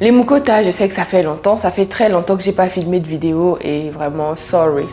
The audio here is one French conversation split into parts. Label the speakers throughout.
Speaker 1: Les Mukota, je sais que ça fait longtemps, ça fait très longtemps que j'ai pas filmé de vidéo et vraiment sorry.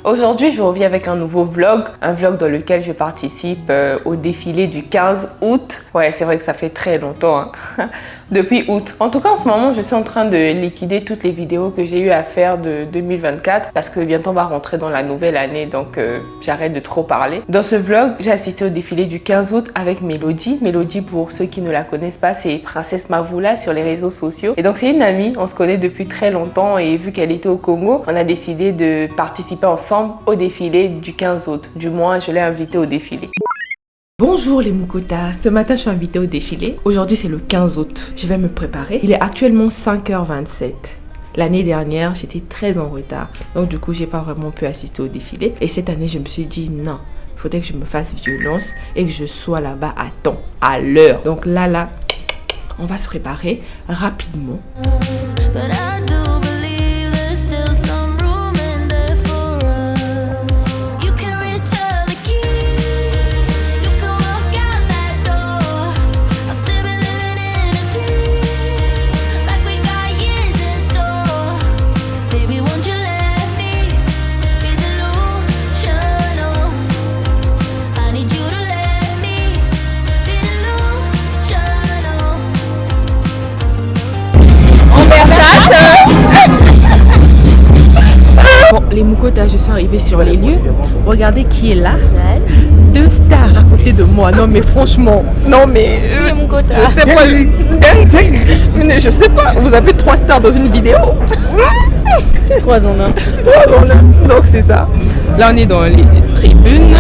Speaker 1: Aujourd'hui, je reviens avec un nouveau vlog, un vlog dans lequel je participe au défilé du 15 août. Ouais, c'est vrai que ça fait très longtemps, hein. Depuis août. En tout cas, en ce moment, je suis en train de liquider toutes les vidéos que j'ai eu à faire de 2024 parce que bientôt on va rentrer dans la nouvelle année, donc j'arrête de trop parler. Dans ce vlog, j'ai assisté au défilé du 15 août avec Mélodie. Mélodie, pour ceux qui ne la connaissent pas, c'est Princesse Mavula sur les réseaux sociaux. Et donc, c'est une amie, on se connaît depuis très longtemps et vu qu'elle était au Congo, on a décidé de participer ensemble au défilé du 15 août. Du moins, je l'ai invitée au défilé. Bonjour les Mukota, ce matin je suis invitée au défilé. Aujourd'hui c'est le 15 août, je vais me préparer. Il est actuellement 5h27. L'année dernière j'étais très en retard, donc du coup j'ai pas vraiment pu assister au défilé. Et cette année je me suis dit non, il faudrait que je me fasse violence et que je sois là-bas à temps, à l'heure. Donc là, on va se préparer rapidement. Bon, les Mukota, je suis arrivée sur les lieux. Regardez qui est là. Deux stars à côté de moi. Non mais franchement, non mais je sais pas. Je sais pas. Vous avez 3 stars dans une vidéo.
Speaker 2: 3 en 1.
Speaker 1: 3 en 1. Donc c'est ça. Là on est dans les tribunes.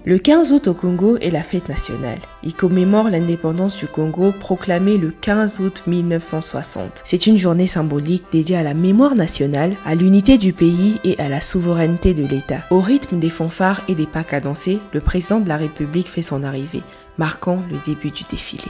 Speaker 1: Le 15 août au Congo est la fête nationale. Il commémore l'indépendance du Congo proclamée le 15 août 1960. C'est une journée symbolique dédiée à la mémoire nationale, à l'unité du pays et à la souveraineté de l'État. Au rythme des fanfares et des pas cadencés, le président de la République fait son arrivée, marquant le début du défilé.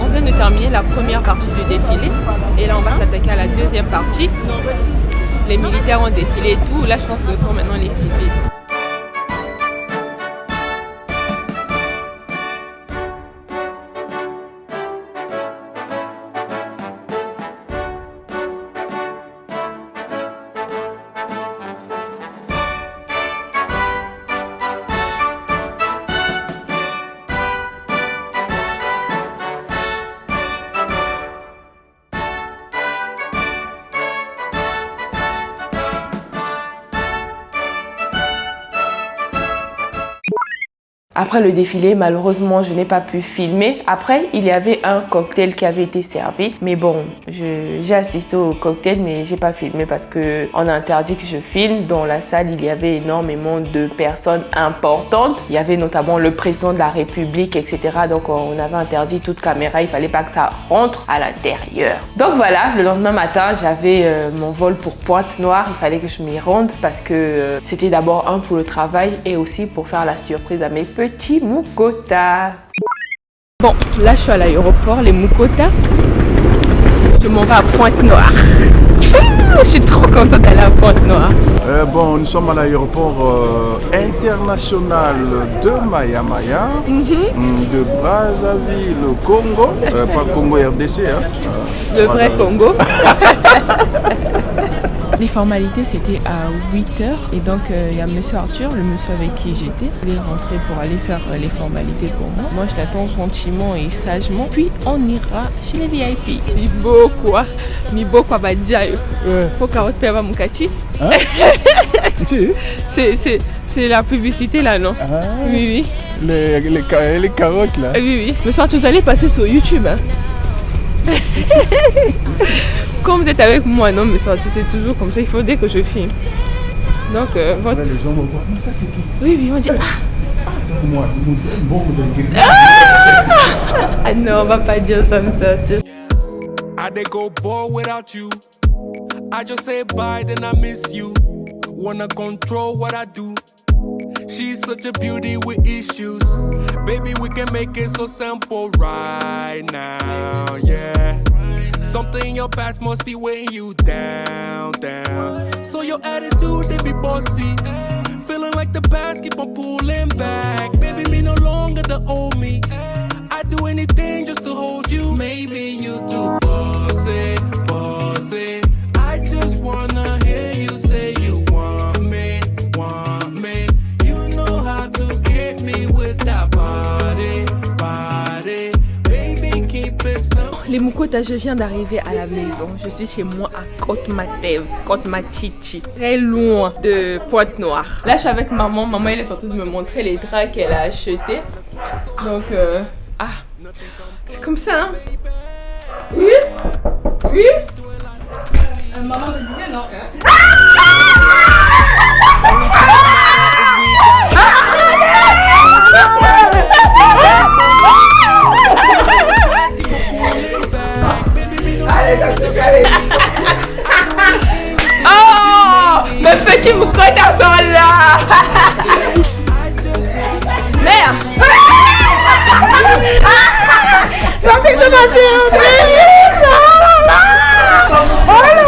Speaker 1: On vient de terminer la première partie du défilé et là on va s'attaquer à la deuxième partie. Les militaires ont défilé et tout, là je pense que ce sont maintenant les civils. Après le défilé, malheureusement, je n'ai pas pu filmer. Après, il y avait un cocktail qui avait été servi. Mais bon, j'ai assisté au cocktail, mais j'ai pas filmé parce que on a interdit que je filme. Dans la salle, il y avait énormément de personnes importantes. Il y avait notamment le président de la République, etc. Donc, on avait interdit toute caméra. Il fallait pas que ça rentre à l'intérieur. Donc voilà, le lendemain matin, j'avais mon vol pour Pointe-Noire. Il fallait que je m'y rende parce que c'était d'abord un pour le travail et aussi pour faire la surprise à mes petits Moukota. Bon, là je suis à l'aéroport, les Moukota. Je m'en vais à Pointe-Noire. Je suis trop contente d'aller à Pointe-Noire.
Speaker 3: Bon, nous sommes à l'aéroport international de Maya-Maya, de Brazzaville, Congo, pas Congo RDC, hein.
Speaker 1: Le vrai Congo. Les formalités c'était à 8h et donc il y a monsieur Arthur, le monsieur avec qui j'étais. Il est rentré pour aller faire les formalités pour moi. Moi je l'attends gentiment et sagement. Puis on ira chez les VIP. Miboko Badjayo. Faut carotte peva mukati. C'est la publicité là, non? Oui, oui.
Speaker 3: Les carottes là.
Speaker 1: Oui, oui. Monsieur Arthur, vous allez passer sur YouTube. Hein? Quand vous êtes avec moi, non, mais ça, tu sais toujours comme ça, il faut dès que je filme. Donc, votre...
Speaker 3: Les gens vont voir, mais ça c'est qui?
Speaker 1: Oui, oui, on dit...
Speaker 3: Moi, bon, vous avez
Speaker 1: Ah non, on va pas dire ça, monsieur Arthur.
Speaker 4: I dey go ball without you. I just say bye, then I miss you. Wanna control what I do. She's such a beauty with issues. Baby, we can make it so simple right now, yeah. Something in your past must be weighing you down, down. So your attitude, they be bossy. Feeling like the past keep on pulling back. Baby, me no longer the old me. I'd do anything just to hold you. Maybe you too bossy, bossy. I just wanna hear you say you want me, want me. You know how to get me with that body, body. Baby, keep it simple.
Speaker 1: Les Moukota, je viens d'arriver à la maison. Je suis chez moi à Côte-Matev, Côte-Machichi, très loin de Pointe-Noire. Là, je suis avec maman. Maman, elle est en train de me montrer les draps qu'elle a achetés. Donc, c'est comme ça, hein? Oui? Oui?
Speaker 2: Maman me disait non.
Speaker 1: Oh! Mes petits Moukota sont là! Merde! Je pensais que ça passait un peu! Oh là là!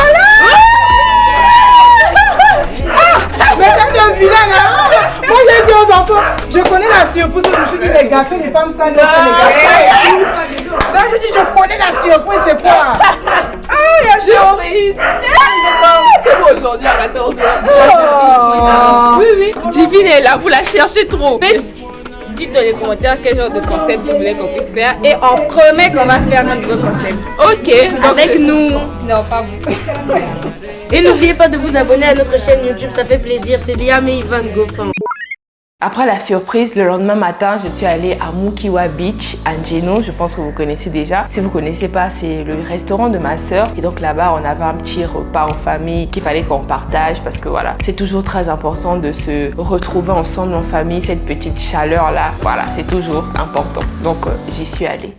Speaker 5: Mais quand tu es un vilain là, moi j'ai dit aux enfants, je connais la surprise, je me suis dit les gâteaux, les femmes ça, les gâteaux. Donc je dis je connais la surprise, c'est quoi?
Speaker 1: Surprise! C'est bon aujourd'hui à 14h. Oui, oui. Divine est là, vous la cherchez trop.
Speaker 2: Dites dans les commentaires quel genre de concept vous voulez qu'on puisse faire et on promet qu'on va faire un nouveau concept.
Speaker 1: Ok.
Speaker 2: Avec nous. Non, pas vous.
Speaker 6: Et n'oubliez pas de vous abonner à notre chaîne YouTube, ça fait plaisir. C'est Liam et Ivan Gofan.
Speaker 1: Après la surprise, le lendemain matin, je suis allée à Mukiwa Beach, à Njeno. Je pense que vous connaissez déjà. Si vous ne connaissez pas, c'est le restaurant de ma soeur. Et donc là-bas, on avait un petit repas en famille qu'il fallait qu'on partage parce que voilà, c'est toujours très important de se retrouver ensemble en famille. Cette petite chaleur-là, voilà, c'est toujours important. Donc j'y suis allée.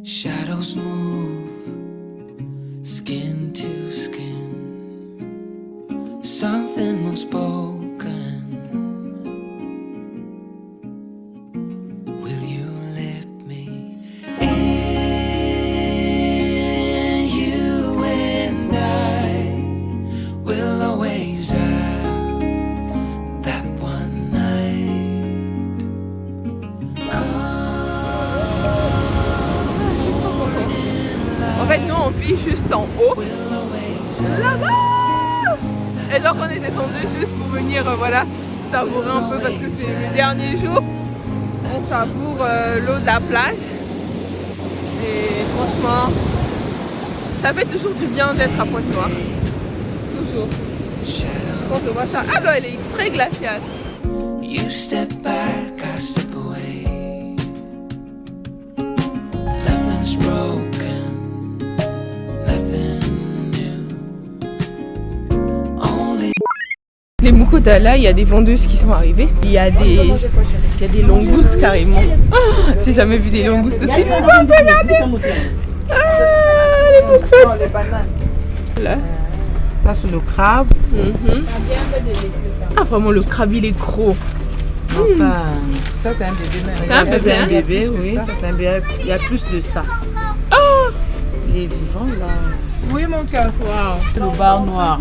Speaker 4: Shadows move, skin to skin. Something unspoken. Will you let me in? You and I will always have that one night.
Speaker 1: En fait, nous, on vit juste en haut. Là-bas! Et donc, on est descendu juste pour venir, voilà, savourer un peu parce que c'est le dernier jour. On savoure l'eau de la plage. Et franchement, ça fait toujours du bien d'être à Pointe-Noire. Toujours. Quand on voit ça. Ah, là, elle est très glaciale.
Speaker 4: You step back, I step away.
Speaker 1: Les Mukota là, il y a des vendeuses qui sont arrivées. Il y a des langoustes carrément. Oh, j'ai jamais vu des langoustes aussi. Regardez. Les Mukota. Les bananes. Là.
Speaker 5: Ça c'est le crabe.
Speaker 1: Ah vraiment le crabe il est gros.
Speaker 5: Non, ça c'est un bébé même.
Speaker 1: C'est un bébé,
Speaker 5: un bébé, oui. Ça c'est un bébé. Il y a plus de ça.
Speaker 1: Oh.
Speaker 5: Il est vivant là.
Speaker 2: Oui, mon cœur.
Speaker 1: Wow.
Speaker 5: Le bar noir.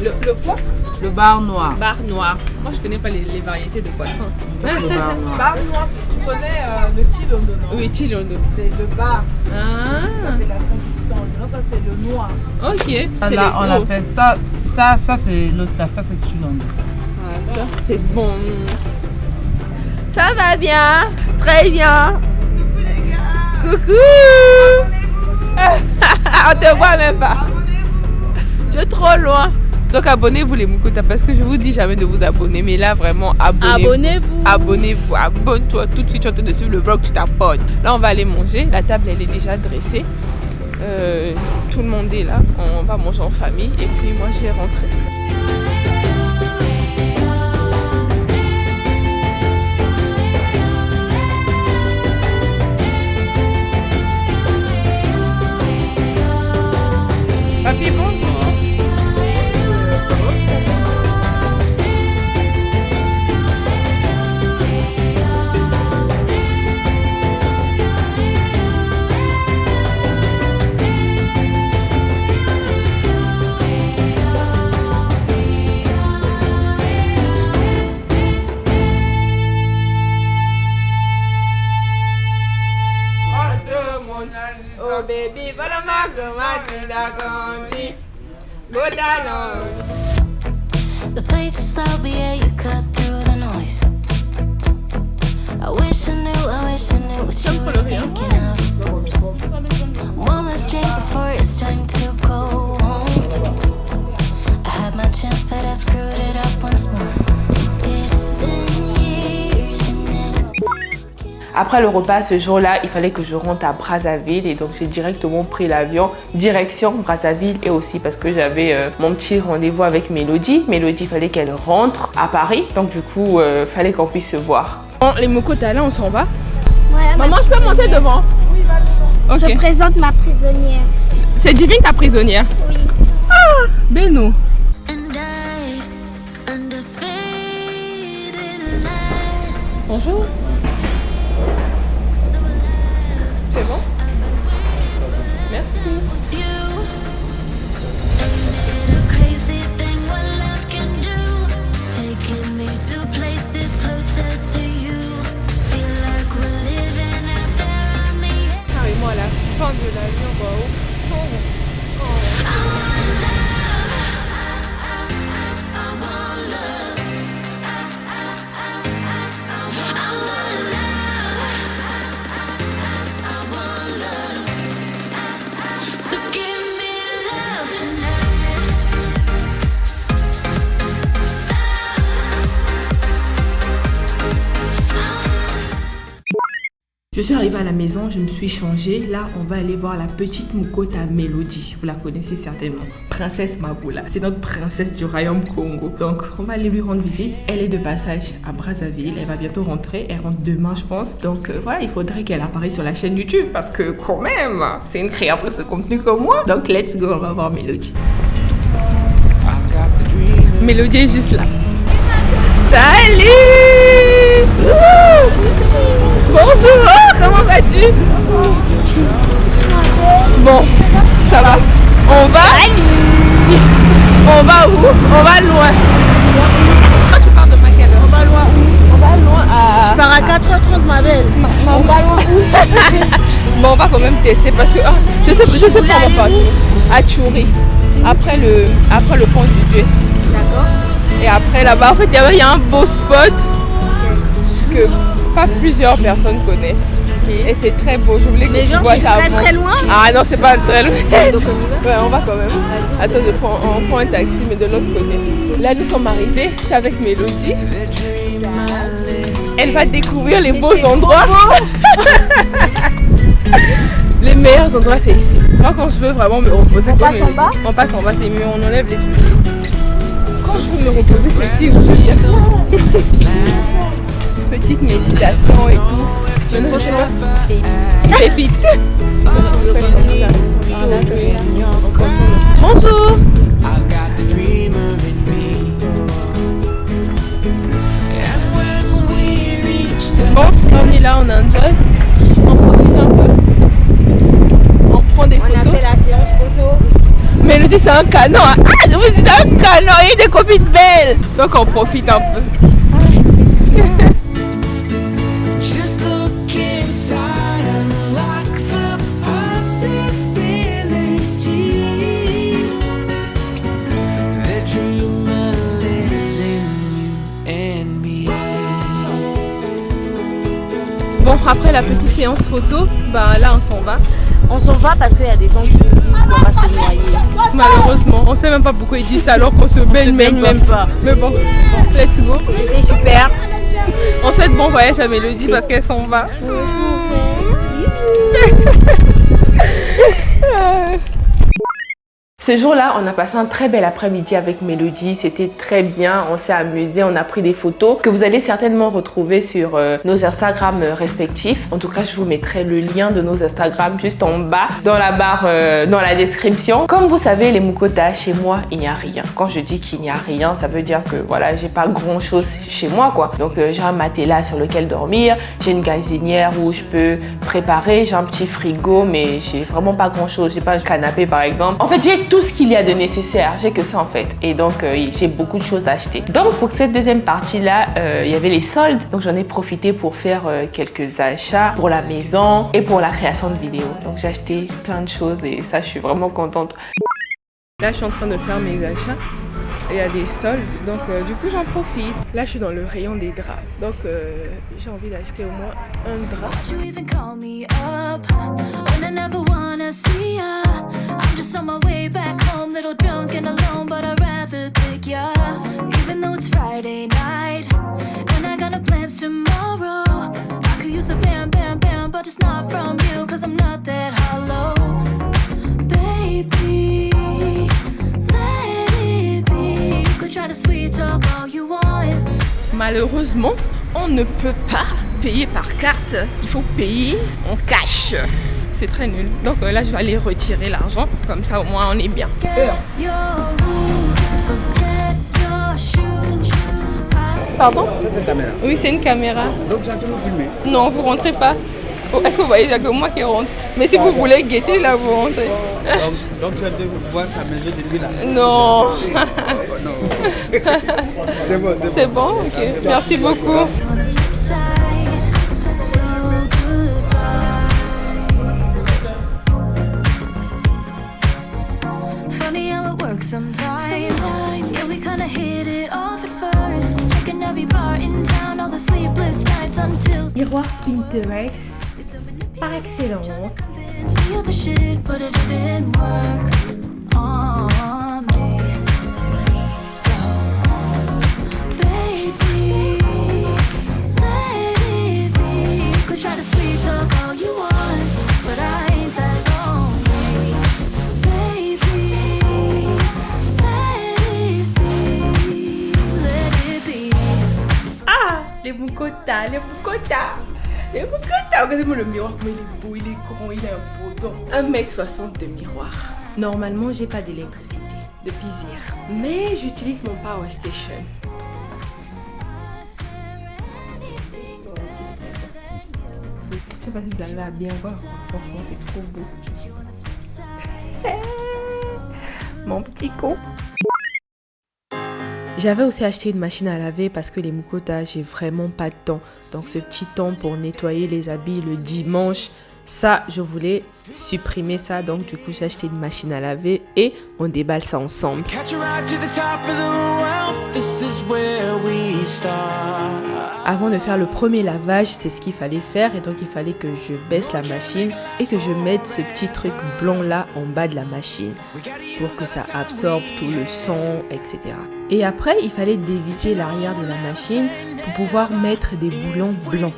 Speaker 1: Le quoi?
Speaker 5: Le bar noir.
Speaker 1: Bar noir. Moi je connais pas les variétés de poissons.
Speaker 5: Ça, c'est le bar noir.
Speaker 2: Bar noir, si tu connais le Chilondo, non?
Speaker 1: Oui, Chilondo.
Speaker 2: C'est le bar.
Speaker 1: Ah.
Speaker 2: L'appellation qui change. Non, ça c'est le noir.
Speaker 1: Ok. C'est
Speaker 5: Là, on
Speaker 1: les gros.
Speaker 5: appelle ça c'est l'autre là, ça c'est Chilondo.
Speaker 1: Ah, ça c'est bon. Ça va bien, très bien. Coucou. On te voit même pas. Tu es trop loin. Donc abonnez-vous les Mukota parce que je vous dis jamais de vous abonner. Mais là vraiment abonnez-vous. Abonnez-vous, abonne-toi tout de suite. Tu es en train de suivre le vlog, tu t'abonnes. Là on va aller manger. La table elle est déjà dressée. Tout le monde est là. On va manger en famille. Et puis moi je vais rentrer. Papy, bonjour. Oh baby, voilà ma
Speaker 7: The places I'll be at, you cut through the noise. I wish I knew what you were thinking of. One last drink before it's time to go home. I had my chance, but I screwed it up once more. It's been years and then
Speaker 1: Après le repas, ce jour-là, il fallait que je rentre à Brazzaville et donc j'ai directement pris l'avion direction Brazzaville et aussi parce que j'avais mon petit rendez-vous avec Mélodie. Mélodie, il fallait qu'elle rentre à Paris, donc du coup, il fallait qu'on puisse se voir. Bon, les Mukota, là, on s'en va.
Speaker 8: Ouais,
Speaker 1: Maman, je peux monter devant?
Speaker 2: Oui, va devant.
Speaker 1: Ok.
Speaker 8: Je présente ma prisonnière.
Speaker 1: C'est Divine, ta prisonnière?
Speaker 8: Oui.
Speaker 1: Ah, Benou.
Speaker 7: and I, under faded lights.
Speaker 1: Bonjour. C'est bon? Merci.
Speaker 7: You ain't it a crazy thing what love can do? Taking me to places closer to you. Feel like we're living out there on the edge.
Speaker 1: Carrément à la fin de l'avion, quoi. Au fond.
Speaker 7: So give me love tonight.
Speaker 1: Je suis arrivée à la maison, je me suis changée. Là, on va aller voir la petite Mukota Mélodie. Vous la connaissez certainement. Princesse Magula. C'est notre princesse du royaume Congo. Donc, on va aller lui rendre visite. Elle est de passage à Brazzaville. Elle va bientôt rentrer. Elle rentre demain, je pense. Donc, voilà, il faudrait qu'elle apparaisse sur la chaîne YouTube. Parce que, quand même, c'est une créatrice de contenu comme moi. Donc, let's go, on va voir Mélodie. Mélodie est juste là. Salut! Bonjour, comment vas-tu? Bon, ça va. On va où? On va loin. Quand tu pars de quelle heure? On va loin où? On va loin à...
Speaker 8: Je pars à 4h30 ma belle.
Speaker 1: On va loin où? Bon, on va quand même tester parce que je sais pas où on va partir. À Tchouri. Après le pont du Dieu.
Speaker 8: D'accord.
Speaker 1: Et après là-bas, en fait, il y a un beau spot que pas plusieurs personnes connaissent. Okay. Et c'est très beau. Je voulais que
Speaker 8: les
Speaker 1: tu
Speaker 8: gens
Speaker 1: vois
Speaker 8: sont
Speaker 1: ça
Speaker 8: très très loin.
Speaker 1: Ah non, c'est pas très loin.
Speaker 8: Donc on y va.
Speaker 1: Ouais, on va quand même. Attends, on prend un taxi, mais de l'autre côté. Là, nous sommes arrivés. Je suis avec Mélodie. Elle va découvrir les beaux endroits. Les meilleurs endroits, c'est ici. Moi, quand je veux vraiment me reposer,
Speaker 8: on passe en bas.
Speaker 1: On passe en bas, c'est mieux. On enlève les souliers. Quand je me reposer, c'est ici où je viens. Petite méditation et tout. Je ne sais pas. Pépite. Bonjour. Bon, on est là, on enjoy. On profite un peu. On prend des photos.
Speaker 2: On a fait la séance photo.
Speaker 1: Mélodie, c'est un canon. Ah, je vous dis, c'est un canon. Il y a des copines belles. Donc, on profite un peu.
Speaker 4: Just look inside and unlock the possibility. The dreamer lives in you and me.
Speaker 1: Bon, après la petite séance photo, bah là, on s'en va.
Speaker 2: On s'en va parce qu'il y a des gens qui nous disent qu'on va se noyer.
Speaker 1: Malheureusement, on sait même pas pourquoi ils disent ça alors qu'on se baigne même pas. Mais bon, let's go.
Speaker 2: C'était super.
Speaker 1: On souhaite bon voyage à Mélodie parce qu'elle s'en va. Ce jour-là, on a passé un très bel après-midi avec Mélodie. C'était très bien, on s'est amusé, on a pris des photos que vous allez certainement retrouver sur nos Instagram respectifs. En tout cas, je vous mettrai le lien de nos Instagram juste en bas dans la barre, dans la description. Comme vous savez, les Mukotas, chez moi, il n'y a rien. Quand je dis qu'il n'y a rien, ça veut dire que voilà, j'ai pas grand-chose chez moi, quoi. Donc, j'ai un matelas sur lequel dormir, j'ai une gazinière où je peux préparer, j'ai un petit frigo, mais j'ai vraiment pas grand-chose. J'ai pas un canapé, par exemple. En fait, j'ai tout ce qu'il y a de nécessaire, j'ai que ça en fait, et donc j'ai beaucoup de choses à acheter. Donc pour cette deuxième partie là, il y avait les soldes, donc j'en ai profité pour faire quelques achats pour la maison et pour la création de vidéos. Donc j'ai acheté plein de choses et ça je suis vraiment contente. Là je suis en train de faire mes achats. Il y a des soldes, donc du coup j'en profite. Là je suis dans le rayon des draps, donc j'ai envie d'acheter au moins un drap.
Speaker 7: You even call me up when I never wanna see ya. I'm just on my way back home, little drunk and alone, but I'd rather click ya. Even though it's Friday night and I got no plans tomorrow, I could use a bam bam bam, but it's not from you, cause I'm not that hollow. Baby,
Speaker 1: Malheureusement, on ne peut pas payer par carte. Il faut payer en cash. C'est très nul. Donc là, je vais aller retirer l'argent. Comme ça, au moins, on est bien. Pardon?
Speaker 9: Ça, c'est une caméra.
Speaker 1: Oui, c'est une caméra.
Speaker 9: Donc, j'ai vous filmer.
Speaker 1: Non, vous rentrez pas. Oh, est-ce que vous voyez, il n'y a que moi qui rentre? Mais si vous voulez guetter, là, vous rentrez.
Speaker 9: Donc tu as de voir ta maison depuis là?
Speaker 1: Non.
Speaker 9: Non. C'est bon, c'est bon.
Speaker 1: C'est bon? Ok. Merci beaucoup.
Speaker 7: Sometimes, yeah, we kinda hit it off at first. Checking every bar in town, all the sleepless nights until
Speaker 1: Miroir Pinterest par excellence.
Speaker 7: me of the shit, but it didn't work on me. So, baby, let it be. You could try to sweet talk all you want, but I ain't that lonely. Baby, let it be.
Speaker 1: Ah, les Mukotas, les Mukotas. Les Mukotas. Regardez-moi le miroir, comment il est beau, il est grand, il est imposant. 1m60 de miroir. Normalement, j'ai pas d'électricité depuis hier, mais j'utilise mon Power Station. Je sais pas si vous allez à bien voir, franchement c'est trop beau. Mon petit con. J'avais aussi acheté une machine à laver parce que les Mukotas, j'ai vraiment pas de temps. Donc ce petit temps pour nettoyer les habits le dimanche, ça, je voulais supprimer ça. Donc du coup, j'ai acheté une machine à laver et on déballe ça ensemble. Avant de faire le premier lavage, c'est ce qu'il fallait faire. Et donc il fallait que je baisse la machine et que je mette ce petit truc blanc là en bas de la machine pour que ça absorbe tout le sang, etc. Et après, il fallait dévisser l'arrière de la machine pour pouvoir mettre des boulons blancs.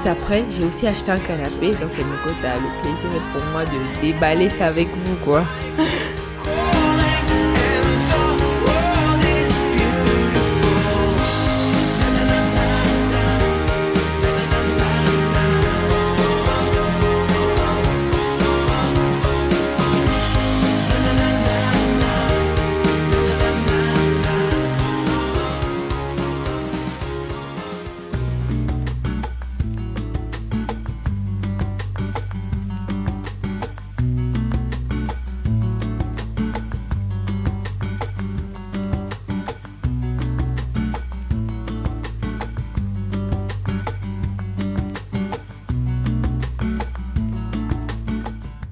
Speaker 1: Juste après, j'ai aussi acheté un canapé. Donc les Mukota, le plaisir est pour moi de déballer ça avec vous, quoi.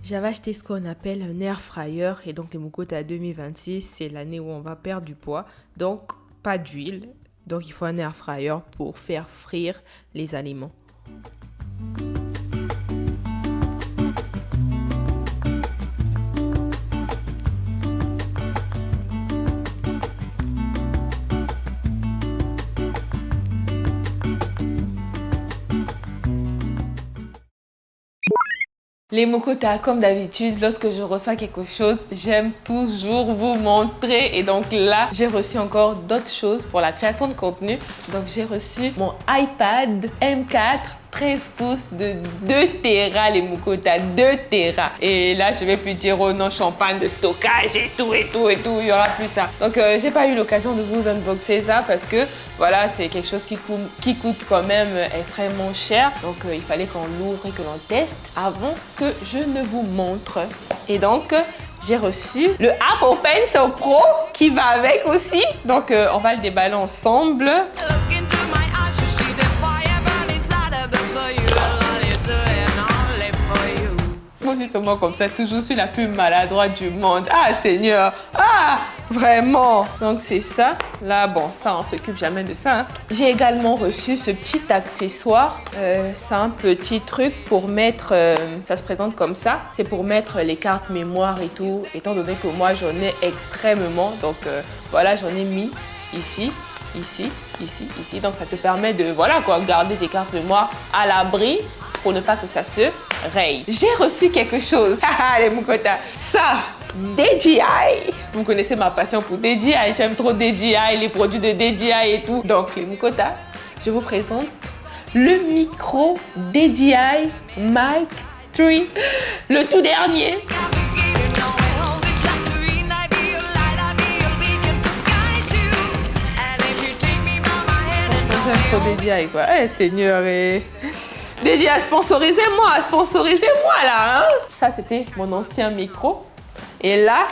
Speaker 1: J'avais acheté ce qu'on appelle un air fryer et donc les Mukota 2026, c'est l'année où on va perdre du poids, donc pas d'huile. Donc il faut un air fryer pour faire frire les aliments. Les Mukota, comme d'habitude, lorsque je reçois quelque chose, j'aime toujours vous montrer. Et donc là, j'ai reçu encore d'autres choses pour la création de contenu. Donc j'ai reçu mon iPad M4 13 pouces de 2 Tera, les Mukota, 2 Tera. Et là, je vais plus dire, oh non, champagne de stockage et tout, il y aura plus ça. Donc, j'ai pas eu l'occasion de vous unboxer ça parce que, voilà, c'est quelque chose qui coûte quand même extrêmement cher. Donc, il fallait qu'on l'ouvre et que l'on teste avant que je ne vous montre. Et donc, j'ai reçu le Apple Pencil Pro qui va avec aussi. Donc, on va le déballer ensemble. Moi, justement, comme ça, toujours suis la plus maladroite du monde. Ah, Seigneur! Ah, vraiment! Donc, c'est ça. Là, bon, ça, on s'occupe jamais de ça. Hein. J'ai également reçu ce petit accessoire. C'est un petit truc pour mettre... ça se présente comme ça. C'est pour mettre les cartes mémoire et tout. Étant donné que moi, j'en ai extrêmement. Donc, voilà, j'en ai mis ici. Ici. Donc, ça te permet de, voilà quoi, garder tes cartes mémoire à l'abri pour ne pas que ça se raye. J'ai reçu quelque chose. Les Mukota. Ça, DJI. Vous connaissez ma passion pour DJI. J'aime trop DJI, les produits de DJI et tout. Donc, les Mukota, je vous présente le micro DJI Mic 3. Le tout dernier. J'aime trop DJI quoi. Eh Seigneur, DJI, sponsorisez-moi là. Hein? Ça, c'était mon ancien micro. Et là,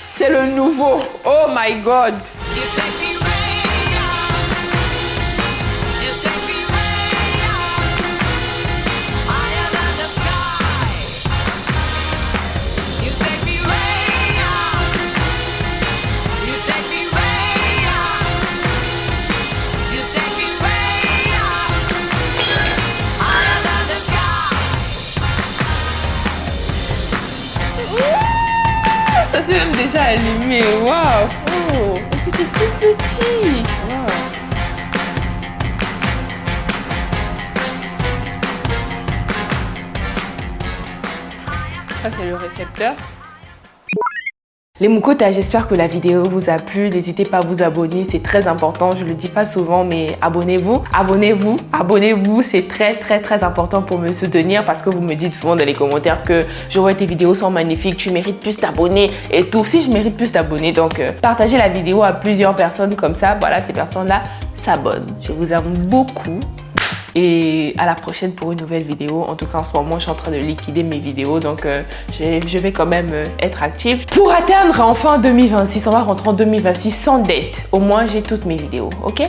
Speaker 1: c'est le nouveau. Oh my God. C'est même déjà allumé, waouh! Oh, et puis c'est tout petit! Wow. Ça, c'est le récepteur. Les Mukota, j'espère que la vidéo vous a plu. N'hésitez pas à vous abonner, c'est très important. Je le dis pas souvent, mais abonnez-vous. C'est très important pour me soutenir parce que vous me dites souvent dans les commentaires que Joël, tes vidéos sont magnifiques, tu mérites plus d'abonnés et tout. Si je mérite plus d'abonnés, donc partagez la vidéo à plusieurs personnes comme ça. Voilà, ces personnes-là s'abonnent. Je vous aime beaucoup. Et à la prochaine pour une nouvelle vidéo. En tout cas, en ce moment, je suis en train de liquider mes vidéos. Donc, je vais quand même être active. Pour atteindre enfin 2026, on va rentrer en 2026 sans dette. Au moins, j'ai toutes mes vidéos. OK?